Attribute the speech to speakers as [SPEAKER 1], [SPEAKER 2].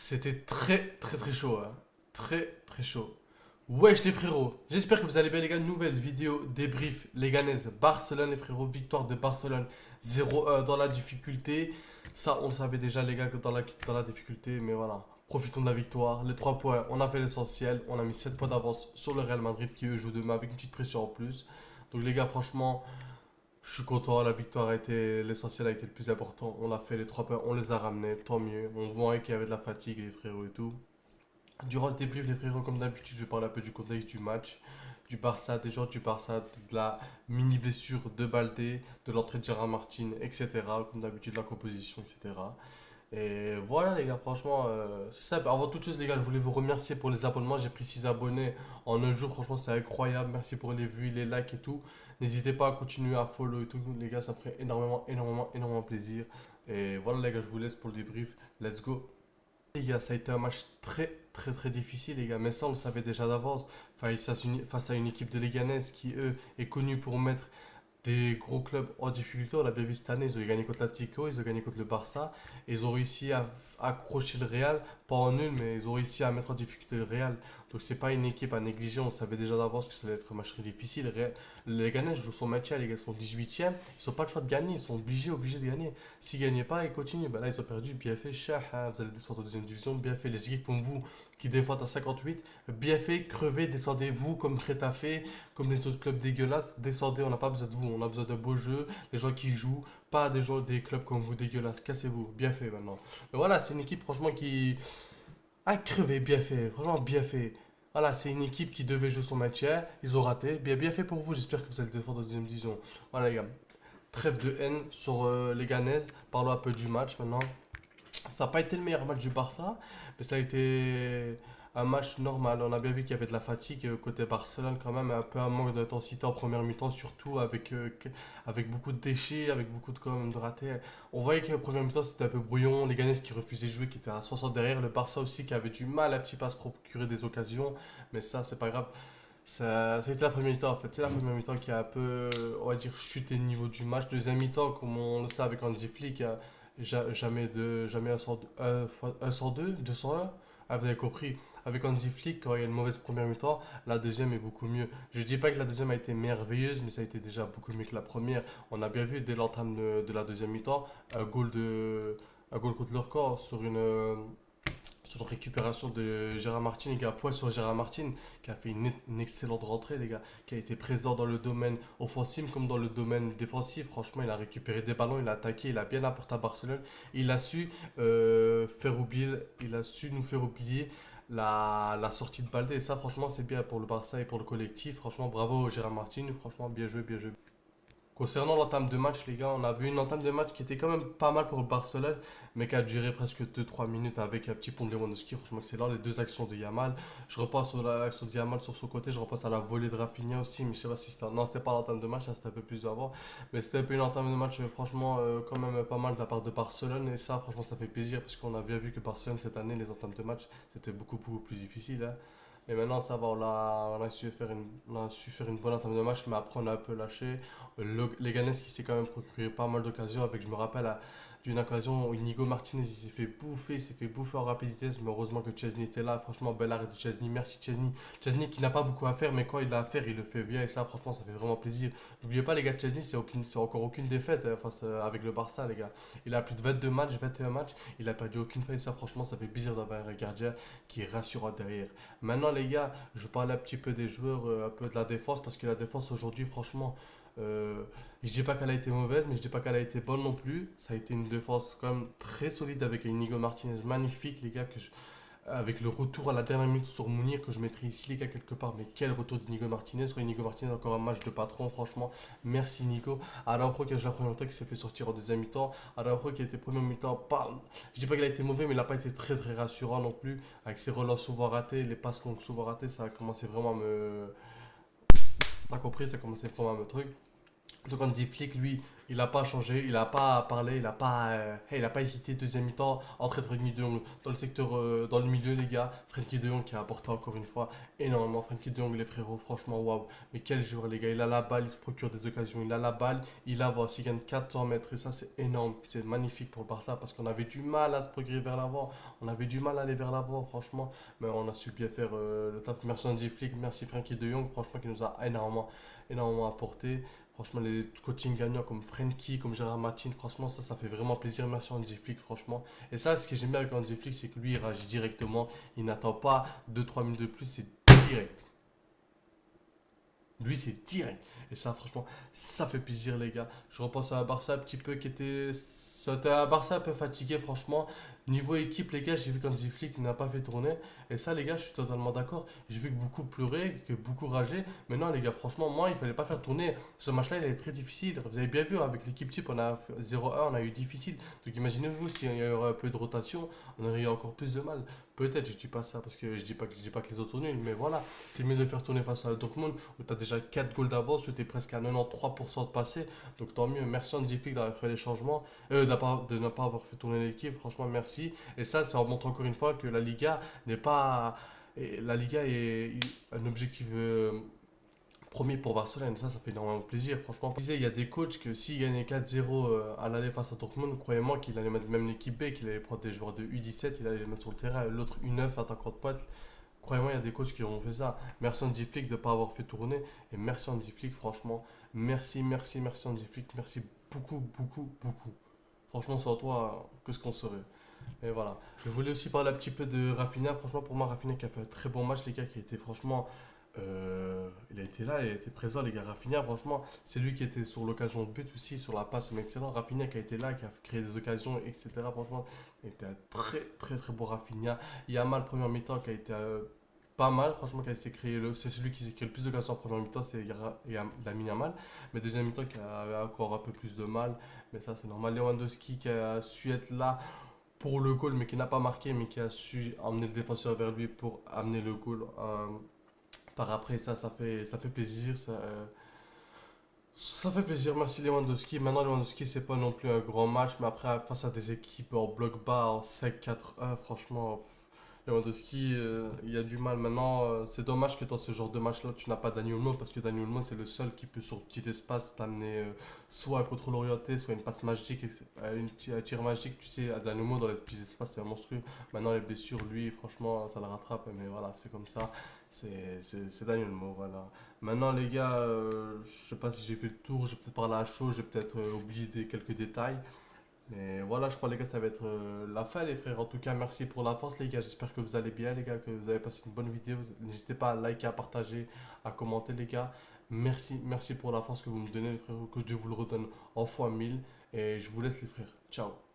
[SPEAKER 1] C'était très chaud, hein. Très chaud. Wesh les frérots, j'espère que vous allez bien les gars, nouvelle vidéo débrief Léganés Barcelone les frérots, victoire de Barcelone 0-1 dans la difficulté. Ça on le savait déjà les gars que dans la difficulté, mais voilà, profitons de la victoire. Les 3 points, on a fait l'essentiel, on a mis 7 points d'avance sur le Real Madrid qui eux jouent demain avec une petite pression en plus. Donc les gars franchement, je suis content, la victoire a été l'essentiel, a été le plus important. On a fait les 3 points, on les a ramenés, tant mieux. On voit qu'il y avait de la fatigue les frérots et tout. Durant ce débrief, les frérots, comme d'habitude, je vais parler un peu du contexte du match, du Barça, des joueurs du Barça, de la mini blessure de Baldé, de l'entrée de Gérard Martin, etc. Comme d'habitude, la composition, etc. Et voilà, les gars, franchement, c'est ça. Avant toute chose, les gars, je voulais vous remercier pour les abonnements. J'ai pris 6 abonnés en un jour, franchement, c'est incroyable. Merci pour les vues, les likes et tout. N'hésitez pas à continuer à follow et tout, les gars, ça me ferait énormément plaisir. Et voilà, les gars, je vous laisse pour le débrief. Let's go. Les gars, ça a été un match très difficile, les gars. Mais ça, on le savait déjà d'avance. Face à une équipe de Leganés qui, eux, est connue pour mettre des gros clubs en difficulté. On l'a bien vu cette année. Ils ont gagné contre l'Atlético, ils ont gagné contre le Barça. Et ils ont réussi à accrocher le Real, pas en nul, mais ils ont réussi à mettre en difficulté le Real. Donc, c'est pas une équipe à négliger. On savait déjà d'avance que ça allait être un match très difficile. Les Leganés jouent son match, les gars, ils sont 18e. Ils n'ont pas le choix de gagner. Ils sont obligés de gagner. S'ils ne gagnaient pas, ils continuent. Ben là, ils ont perdu. Bien fait, cher. Hein. Vous allez descendre en deuxième division. Bien fait. Les équipes comme vous qui défendent à 58. Bien fait. Crevez. Descendez-vous comme Retafe, comme les autres clubs dégueulasses. Descendez. On n'a pas besoin de vous. On a besoin de beaux jeux. Les gens qui jouent. Pas des gens, des clubs comme vous dégueulasses. Cassez-vous. Bien fait maintenant. Mais voilà, c'est une équipe franchement qui a crevé. Bien fait. Franchement, bien fait. Voilà, c'est une équipe qui devait jouer son match hier. Ils ont raté. Bien fait pour vous. J'espère que vous allez défendre en deuxième division. Voilà, les gars. Trêve de haine sur les Ganaises. Parlons un peu du match maintenant. Ça n'a pas été le meilleur match du Barça, mais ça a été un match normal. On a bien vu qu'il y avait de la fatigue côté Barcelone quand même, un peu un manque d'intensité en première mi-temps, surtout avec beaucoup de déchets, avec beaucoup de, quand même, de ratés. On voyait qu'en première mi-temps c'était un peu brouillon, les Ganaises qui refusaient de jouer, qui étaient à 60 derrière, le Barça aussi qui avait du mal un petit peu à se procurer des occasions, mais ça c'est pas grave. Ça a été la première mi-temps en fait. C'est la première mi-temps qui a un peu, on va dire, chuté le niveau du match. Deuxième mi-temps, comme on le sait avec Hansi Flick, jamais un 102, 201. Ah, vous avez compris. Avec Hansi Flick, quand il y a une mauvaise première mi-temps, la deuxième est beaucoup mieux. Je dis pas que la deuxième a été merveilleuse, mais ça a été déjà beaucoup mieux que la première. On a bien vu dès l'entame de la deuxième mi-temps un goal contre leur corps sur la récupération de Gérard Martin, les gars, point sur Gérard Martin, qui a fait une excellente rentrée, les gars, qui a été présent dans le domaine offensif comme dans le domaine défensif. Franchement, il a récupéré des ballons, il a attaqué, il a bien apporté à Barcelone. Il a su il a su nous faire oublier la sortie de Baldé. Et ça, franchement, c'est bien pour le Barça et pour le collectif. Franchement, bravo Gérard Martin. Franchement, bien joué. Concernant l'entame de match, les gars, on a vu une entame de match qui était quand même pas mal pour le Barcelone, mais qui a duré presque 2-3 minutes avec un petit pont de Lewandowski. Franchement, excellent. Les deux actions de Yamal. Je repasse sur l'action de Yamal sur son côté. Je repasse à la volée de Rafinha aussi, mais je sais pas si c'était. Non, c'était pas l'entame de match, hein, c'était un peu plus avant. Mais c'était un peu une entame de match, franchement, quand même pas mal de la part de Barcelone. Et ça, franchement, ça fait plaisir parce qu'on a bien vu que Barcelone, cette année, les entames de match, c'était beaucoup plus difficile. Hein. Mais maintenant, ça va, on a su faire une bonne entame de match, mais après, on a un peu lâché. Leganés qui s'est quand même procuré pas mal d'occasions, avec, je me rappelle, d'une occasion où Inigo Martinez il s'est fait bouffer en rapidité, mais heureusement que Chesney était là. Franchement, bel arrêt de Chesney. Merci Chesney. Chesney qui n'a pas beaucoup à faire, mais quand il a à faire, il le fait bien, et ça, franchement, ça fait vraiment plaisir. N'oubliez pas, les gars, Chesney, c'est encore aucune défaite hein, avec le Barça, les gars. Il a plus de 22 matchs, 21 matchs, il a perdu aucune fois, et ça, franchement, ça fait plaisir d'avoir un gardien qui est rassurant derrière. Maintenant, les gars, je vais parler un petit peu des joueurs, un peu de la défense, parce que la défense aujourd'hui, franchement, euh, je dis pas qu'elle a été mauvaise, mais je dis pas qu'elle a été bonne non plus. Ça a été une défense quand même très solide avec Inigo Martinez, magnifique, les gars, avec le retour à la dernière minute sur Mounir que je mettrai ici, les gars, quelque part. Mais quel retour d'Inigo Martinez. Sur Inigo Martinez, encore un match de patron, franchement. Merci Inigo. Araujo qui a joué la première mi-temps, qui s'est fait sortir en deuxième mi-temps. Araujo qui a été première mi-temps, pas. Je dis pas qu'il a été mauvais, mais il n'a pas été très rassurant non plus. Avec ses relances souvent ratées, les passes longues souvent ratées, ça a commencé vraiment à me. T'as compris, ça a commencé vraiment à me truc. Donc Hansi Flick, lui, il n'a pas changé, il n'a pas parlé, il a pas hésité. Deuxième mi-temps, entrée de Frenkie de Jong dans le secteur, dans le milieu, les gars. Frenkie de Jong qui a apporté encore une fois énormément. Frenkie de Jong, les frérots, franchement, waouh. Mais quel joueur, les gars. Il a la balle, il se procure des occasions, il a la balle, il avance, il gagne 400 mètres. Et ça, c'est énorme. C'est magnifique pour le Barça parce qu'on avait du mal à se procurer vers l'avant. On avait du mal à aller vers l'avant, franchement. Mais on a su bien faire le taf. Merci Hansi Flick, merci Frenkie de Jong, franchement, qui nous a énormément apporté. Franchement, les coachings gagnants comme Frenkie, comme Gérard Martin, franchement, ça fait vraiment plaisir. Merci Hansi Flick, franchement. Et ça, ce que j'aime bien avec Hansi Flick, c'est que lui, il réagit directement. Il n'attend pas 2 3 minutes de plus, c'est direct. Lui, c'est direct. Et ça, franchement, ça fait plaisir, les gars. Je repense à un Barça un petit peu qui était. C'était un Barça un peu fatigué, franchement. Niveau équipe, les gars, j'ai vu qu'Hansi Flick n'a pas fait tourner. Et ça, les gars, je suis totalement d'accord. J'ai vu que beaucoup pleuraient, que beaucoup rageaient. Mais non, les gars, franchement, moi, il fallait pas faire tourner. Ce match-là, il est très difficile. Vous avez bien vu, avec l'équipe type, on a fait 0-1, on a eu difficile. Donc imaginez-vous, s'il y aurait un peu de rotation, on aurait eu encore plus de mal. Peut-être, je dis pas ça parce que je dis pas que les autres sont nuls, mais voilà, c'est mieux de faire tourner face à Dortmund où tu as déjà 4 goals d'avance, où tu es presque à 93% de passé. Donc tant mieux, merci Hansi Flick d'avoir fait les changements, de ne pas avoir fait tourner l'équipe, franchement merci. Et ça montre encore une fois que la Liga n'est pas. La Liga est un objectif premier pour Barcelone. Ça fait énormément plaisir, franchement. Je disais, il y a des coachs que s'ils gagnaient 4-0 à l'aller face à Dortmund, croyez-moi qu'il allait mettre même l'équipe B, qu'il allait prendre des joueurs de U17, il allait les mettre sur le terrain, l'autre U9 attaquant de pointe. Croyez-moi, il y a des coachs qui ont fait ça. Merci Hansi Flick de ne pas avoir fait tourner. Et merci Hansi Flick, franchement. Merci Hansi Flick. Merci beaucoup, beaucoup, beaucoup. Franchement, sans toi, qu'est-ce qu'on serait? Et voilà. Je voulais aussi parler un petit peu de Rafinha. Franchement, pour moi, Rafinha qui a fait un très bon match, les gars, qui a été franchement. Il a été là, il a été présent, les gars. Rafinha, franchement, c'est lui qui était sur l'occasion de but aussi, sur la passe, mais excellent. Rafinha qui a été là, qui a créé des occasions, etc. Franchement, il était un très bon Rafinha. Yamal, première mi-temps, qui a été pas mal, franchement, qui a essayé de créer c'est celui qui s'est créé le plus d'occasions en première mi-temps, c'est Lamine Yamal. Mais deuxième mi-temps, qui a encore un peu plus de mal, mais ça, c'est normal. Lewandowski qui a su être là pour le goal, mais qui n'a pas marqué, mais qui a su emmener le défenseur vers lui pour amener le goal. Par après, ça fait plaisir. Ça fait plaisir, merci Lewandowski. Maintenant, Lewandowski, c'est pas non plus un grand match, mais après, face à des équipes en bloc bas, en 5-4-1, franchement, Lewandowski, il y a du mal. Maintenant, c'est dommage que dans ce genre de match-là, tu n'as pas Dani Olmo, parce que Dani Olmo, c'est le seul qui peut, sur petit espace, t'amener soit un contrôle orienté, soit une passe magique, un tir magique. Tu sais, à Dani Olmo, dans les petits espaces, c'est monstrueux. Maintenant, les blessures, lui, franchement, ça le rattrape, mais voilà, c'est comme ça. C'est Dani Olmo, voilà. Maintenant, les gars, je sais pas si j'ai fait le tour, j'ai peut-être parlé à chaud, j'ai peut-être oublié quelques détails. Mais voilà, je crois les gars, ça va être la fin les frères. En tout cas, merci pour la force les gars. J'espère que vous allez bien les gars, que vous avez passé une bonne vidéo. N'hésitez pas à liker, à partager, à commenter les gars. Merci pour la force que vous me donnez les frères. Que Dieu vous le redonne en fois 1000. Et je vous laisse les frères. Ciao.